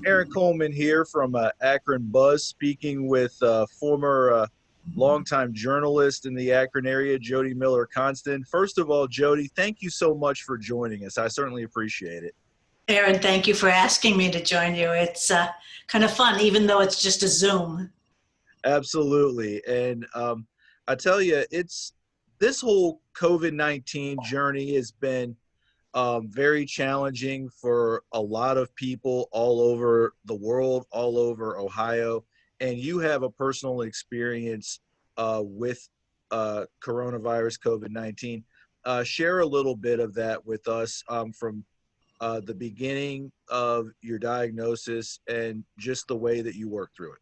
Aaron Coleman here from Akron Buzz, speaking with former longtime journalist in the Akron area, Jody Miller Konstand. First of all, Jody, thank you so much for joining us. I certainly appreciate it. Aaron, thank you for asking me to join you. It's kind of fun, even though it's just a Zoom. Absolutely. And I tell you, this whole COVID-19 journey has been very challenging for a lot of people all over the world, all over Ohio. And you have a personal experience with coronavirus, COVID-19. Share a little bit of that with us from the beginning of your diagnosis and just the way that you worked through it.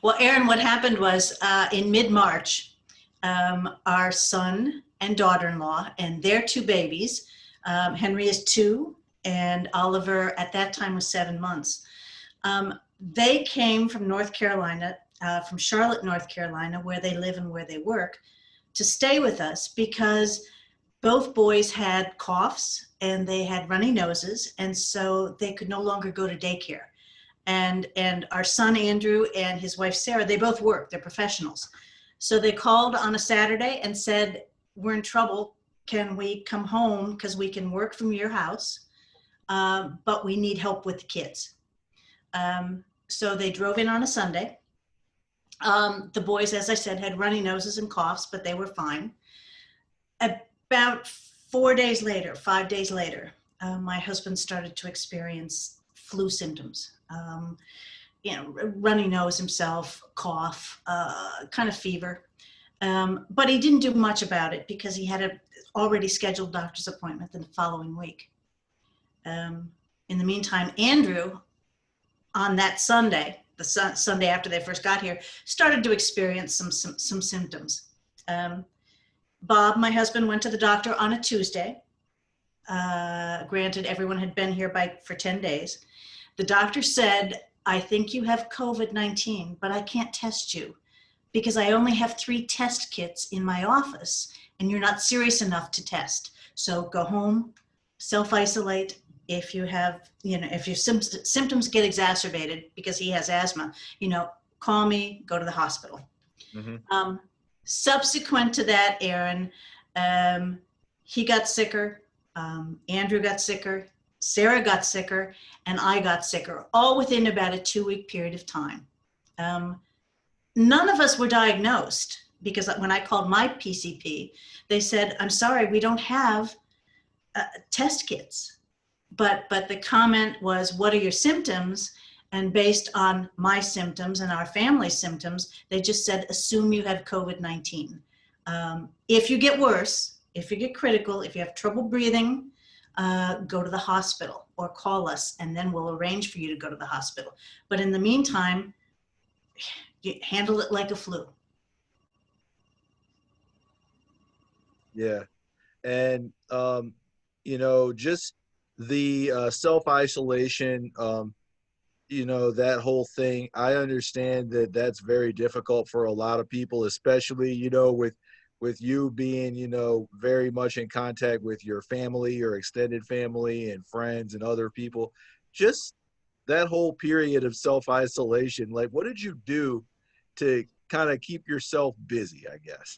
Well, Aaron, what happened was in mid-March, our son and daughter-in-law and their two babies, Henry is 2 and Oliver at that time was 7 months. They came from North Carolina, from Charlotte, North Carolina, where they live and where they work, to stay with us because both boys had coughs and they had runny noses, and so they could no longer go to daycare. And our son Andrew and his wife Sarah, they both work, they're professionals. So they called on a Saturday and said, we're in trouble. Can we come home? Because we can work from your house, but we need help with the kids. So they drove in on a Sunday. The boys, as I said, had runny noses and coughs, but they were fine. About 5 days later, my husband started to experience flu symptoms. Runny nose himself, cough, kind of fever. But he didn't do much about it because he had a already scheduled doctor's appointment the following week. In the meantime, Andrew, on that Sunday, the Sunday after they first got here, started to experience some symptoms. Bob, my husband, went to the doctor on a Tuesday. Granted, everyone had been here for 10 days. The doctor said, I think you have COVID-19, but I can't test you because I only have 3 test kits in my office and you're not serious enough to test. So go home, self-isolate. If you have, if your symptoms get exacerbated because he has asthma, call me, go to the hospital. Mm-hmm. Subsequent to that, Aaron, he got sicker, Andrew got sicker, Sarah got sicker, and I got sicker, all within about a 2-week period of time. None of us were diagnosed because when I called my PCP, they said, I'm sorry, we don't have test kits. But the comment was, what are your symptoms? And based on my symptoms and our family's symptoms, they just said, assume you have COVID-19. If you get worse, if you get critical, if you have trouble breathing, go to the hospital or call us and then we'll arrange for you to go to the hospital. But in the meantime, you handle it like a flu. Yeah. And, just the self-isolation, that whole thing, I understand that that's very difficult for a lot of people, especially, with you being, very much in contact with your family, your extended family and friends and other people. Just that whole period of self-isolation, like what did you do to kind of keep yourself busy, I guess?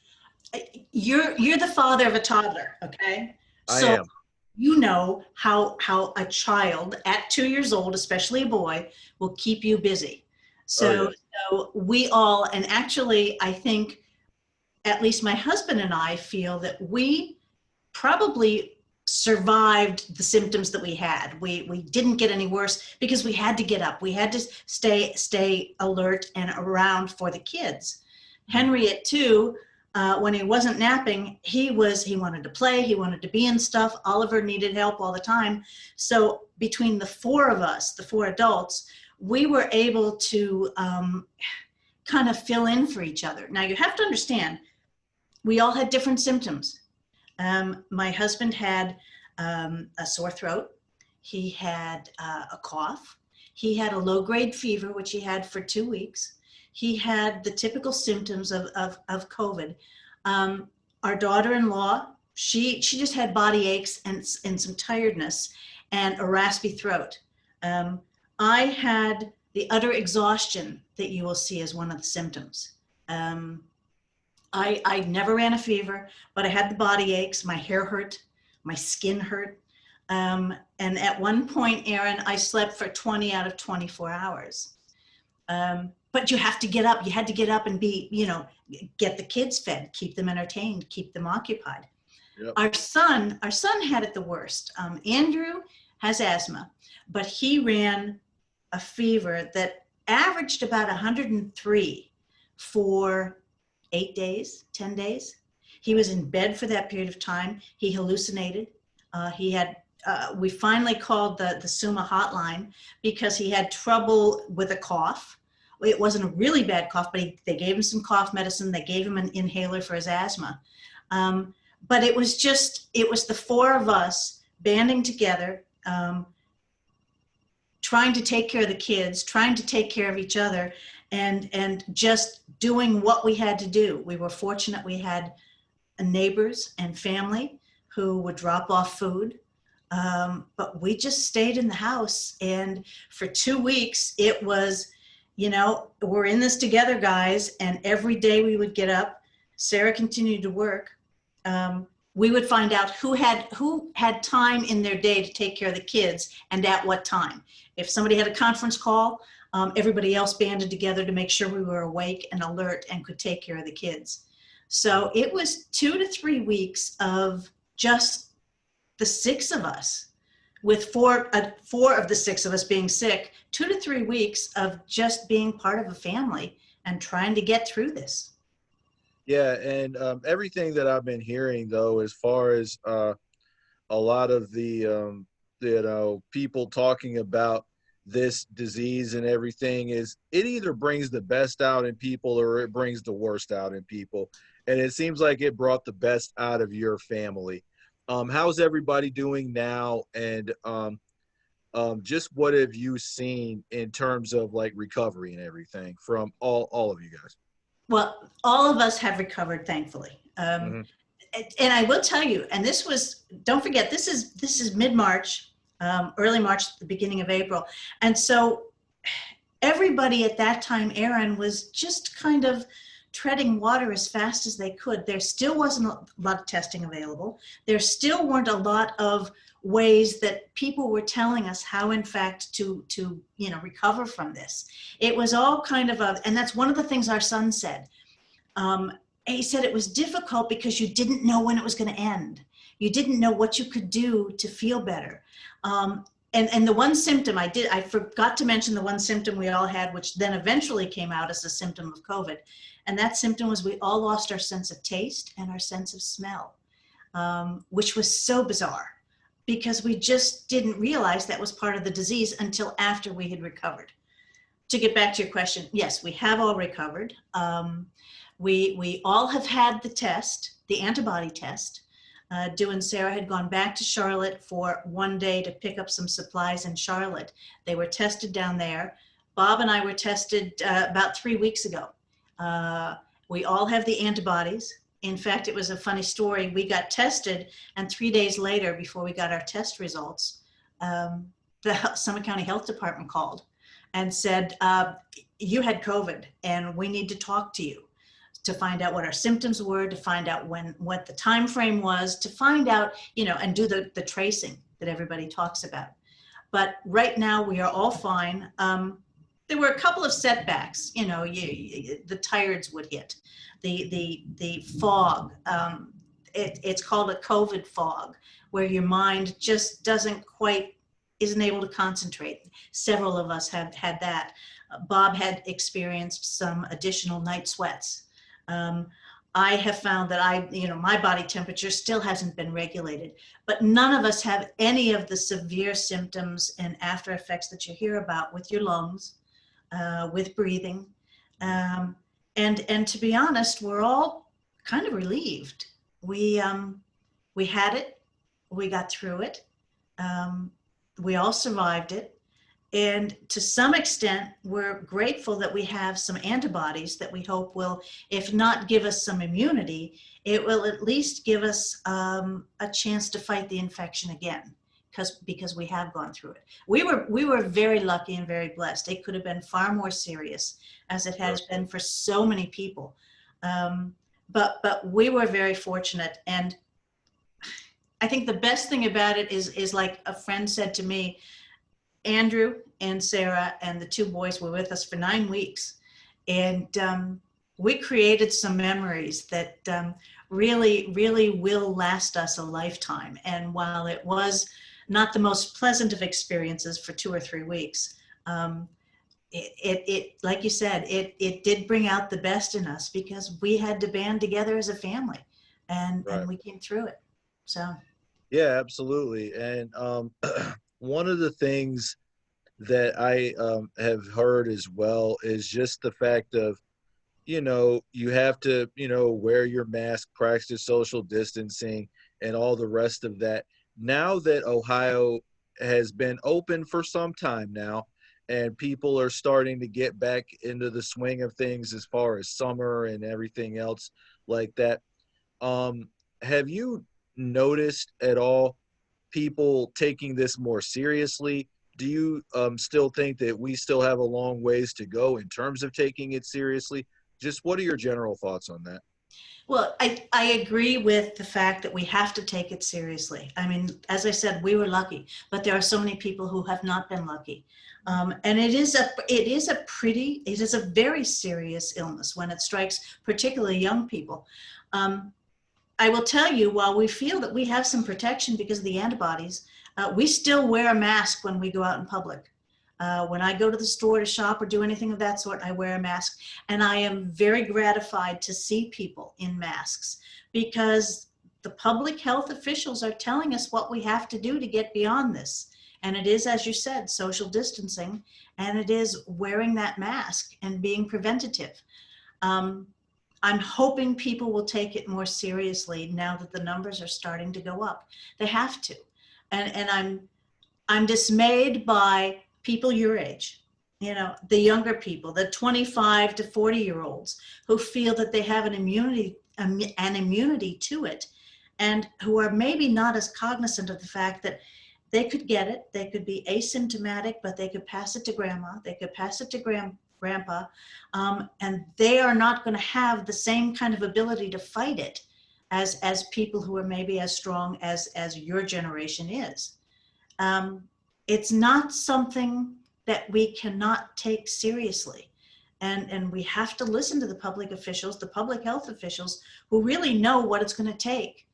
You're the father of a toddler, okay? I am. You know how a child at 2 years old, especially a boy, will keep you busy. So we all, and actually I think at least my husband and I feel that we probably survived the symptoms that we had. We didn't get any worse because we had to get up. We had to stay alert and around for the kids. Henry at 2, when he wasn't napping, he wanted to play, he wanted to be in stuff. Oliver needed help all the time. So between the 4 of us, the 4 adults, we were able to kind of fill in for each other. Now you have to understand, we all had different symptoms. My husband had a sore throat. He had a cough. He had a low-grade fever, which he had for 2 weeks. He had the typical symptoms of COVID. Our daughter-in-law, she just had body aches and some tiredness and a raspy throat. I had the utter exhaustion that you will see as one of the symptoms. I never ran a fever, but I had the body aches, my hair hurt, my skin hurt. And at one point, Aaron, I slept for 20 out of 24 hours. But you have to get up. You had to get up and be, get the kids fed, keep them entertained, keep them occupied. Yep. Our son had it the worst. Andrew has asthma, but he ran a fever that averaged about 103 for 8 days, 10 days. He was in bed for that period of time. He hallucinated. We finally called the SUMA hotline because he had trouble with a cough. It wasn't a really bad cough, but they gave him some cough medicine. They gave him an inhaler for his asthma. But it was the four of us banding together, trying to take care of the kids, trying to take care of each other, and just doing what we had to do. We were fortunate we had neighbors and family who would drop off food. But we just stayed in the house. And for 2 weeks, it was, we're in this together, guys. And every day we would get up. Sarah continued to work. We would find out who had time in their day to take care of the kids and at what time. If somebody had a conference call, everybody else banded together to make sure we were awake and alert and could take care of the kids. So it was 2 to 3 weeks of just the six of us, with four of the six of us being sick, 2 to 3 weeks of just being part of a family and trying to get through this. Yeah, and everything that I've been hearing, though, as far as a lot of the people talking about this disease and everything, is it either brings the best out in people or it brings the worst out in people. And it seems like it brought the best out of your family. How's everybody doing now? And just what have you seen in terms of like recovery and everything from all of you guys? Well, all of us have recovered, thankfully. And I will tell you, and don't forget, this is mid-March, early March, the beginning of April. And so everybody at that time, Aaron, was just kind of treading water as fast as they could. There still wasn't a lot of testing available. There still weren't a lot of ways that people were telling us how, in fact, to recover from this. It was all kind of and that's one of the things our son said. He said it was difficult because you didn't know when it was going to end. You didn't know what you could do to feel better. And the one symptom I forgot to mention the one symptom we all had, which then eventually came out as a symptom of COVID. And that symptom was we all lost our sense of taste and our sense of smell, which was so bizarre because we just didn't realize that was part of the disease until after we had recovered. To get back to your question, yes, we have all recovered. We all have had the test, the antibody test. Dew and Sarah had gone back to Charlotte for one day to pick up some supplies in Charlotte. They were tested down there. Bob and I were tested about 3 weeks ago. We all have the antibodies. In fact, it was a funny story. We got tested, and 3 days later, before we got our test results, the Summit County Health Department called and said, you had COVID, and we need to talk to you to find out what our symptoms were, to find out what the time frame was, to find out, and do the tracing that everybody talks about. But right now, we are all fine. There were a couple of setbacks, the tires would hit, the fog. It's called a COVID fog, where your mind just isn't able to concentrate. Several of us have had that. Bob had experienced some additional night sweats. I have found that my body temperature still hasn't been regulated, but none of us have any of the severe symptoms and after effects that you hear about with your lungs, with breathing. And to be honest, we're all kind of relieved. We had it, we got through it. We all survived it. And to some extent, we're grateful that we have some antibodies that we hope will, if not give us some immunity, it will at least give us a chance to fight the infection again. because we have gone through it. We were very lucky and very blessed. It could have been far more serious, as it has been for so many people. But we were very fortunate. And I think the best thing about it is like a friend said to me, Andrew and Sarah and the two boys were with us for 9 weeks. And we created some memories that really, really will last us a lifetime. And while it was not the most pleasant of experiences for 2 or 3 weeks, it like you said, it did bring out the best in us, because we had to band together as a family, and we came through it. So. Yeah, absolutely. And one of the things that I have heard as well is just the fact of, you have to, wear your mask, practice social distancing, and all the rest of that. Now that Ohio has been open for some time now, and people are starting to get back into the swing of things as far as summer and everything else like that, have you noticed at all people taking this more seriously? Do you still think that we still have a long ways to go in terms of taking it seriously? Just what are your general thoughts on that? Well, I agree with the fact that we have to take it seriously. I mean, as I said, we were lucky, but there are so many people who have not been lucky. And it is a very serious illness when it strikes particularly young people. I will tell you, while we feel that we have some protection because of the antibodies, we still wear a mask when we go out in public. When I go to the store to shop or do anything of that sort, I wear a mask. And I am very gratified to see people in masks, because the public health officials are telling us what we have to do to get beyond this. And it is, as you said, social distancing, and it is wearing that mask and being preventative. I'm hoping people will take it more seriously now that the numbers are starting to go up. They have to. And I'm dismayed by people your age, the younger people, the 25 to 40-year-olds who feel that they have an immunity to it, and who are maybe not as cognizant of the fact that they could get it. They could be asymptomatic, but they could pass it to grandma. They could pass it to grandpa, and they are not going to have the same kind of ability to fight it as people who are maybe as strong as your generation is. It's not something that we cannot take seriously. And we have to listen to the public officials, the public health officials, who really know what it's going to take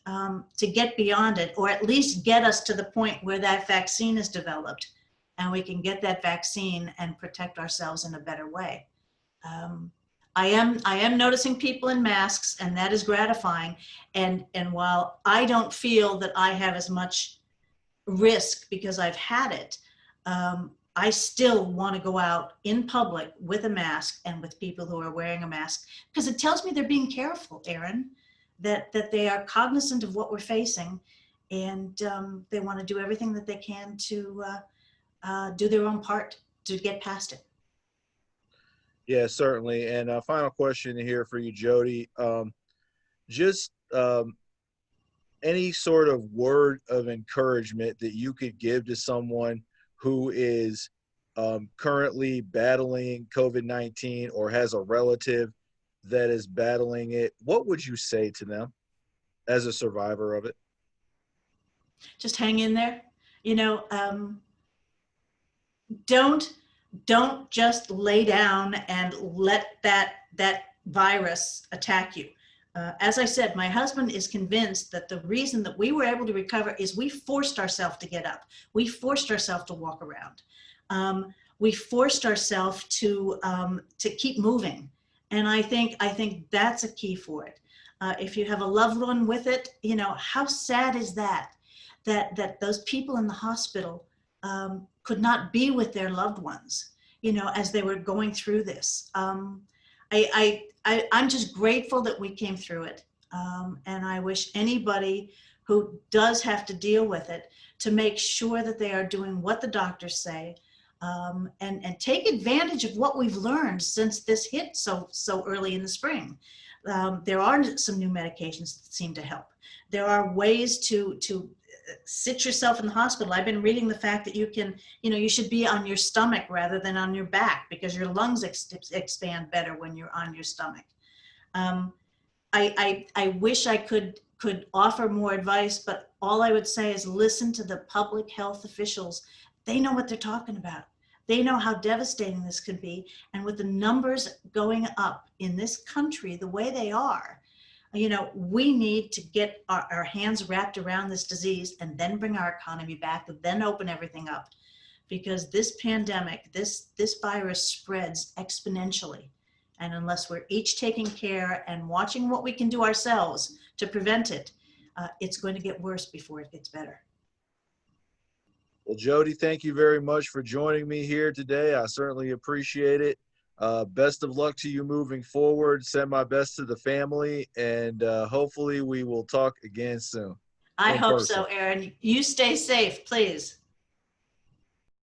to get beyond it, or at least get us to the point where that vaccine is developed and we can get that vaccine and protect ourselves in a better way. I am noticing people in masks, and that is gratifying. And while I don't feel that I have as much risk because I've had it, I still want to go out in public with a mask and with people who are wearing a mask, because it tells me they're being careful, Aaron, that they are cognizant of what we're facing, and they want to do everything that they can to do their own part to get past it. Yeah, certainly. And a final question here for you, Jody. Just any sort of word of encouragement that you could give to someone who is currently battling COVID-19 or has a relative that is battling it, what would you say to them as a survivor of it? Just hang in there. Don't just lay down and let that virus attack you. As I said, my husband is convinced that the reason that we were able to recover is we forced ourselves to get up. We forced ourselves to walk around. We forced ourselves to keep moving. And I think that's a key for it. If you have a loved one with it, how sad is that those people in the hospital could not be with their loved ones, as they were going through this. I'm just grateful that we came through it. And I wish anybody who does have to deal with it to make sure that they are doing what the doctors say, and take advantage of what we've learned since this hit so early in the spring. There are some new medications that seem to help. There are ways to sit yourself in the hospital. I've been reading the fact that you can, you should be on your stomach rather than on your back because your lungs expand better when you're on your stomach. I wish I could offer more advice, but all I would say is listen to the public health officials. They know what they're talking about. They know how devastating this could be. And with the numbers going up in this country the way they are, we need to get our hands wrapped around this disease and then bring our economy back, then open everything up. Because this pandemic, this virus spreads exponentially. And unless we're each taking care and watching what we can do ourselves to prevent it, it's going to get worse before it gets better. Well, Jody, thank you very much for joining me here today. I certainly appreciate it. Best of luck to you moving forward. Send my best to the family, and hopefully we will talk again soon. I In hope person. so, Aaron. You stay safe, please.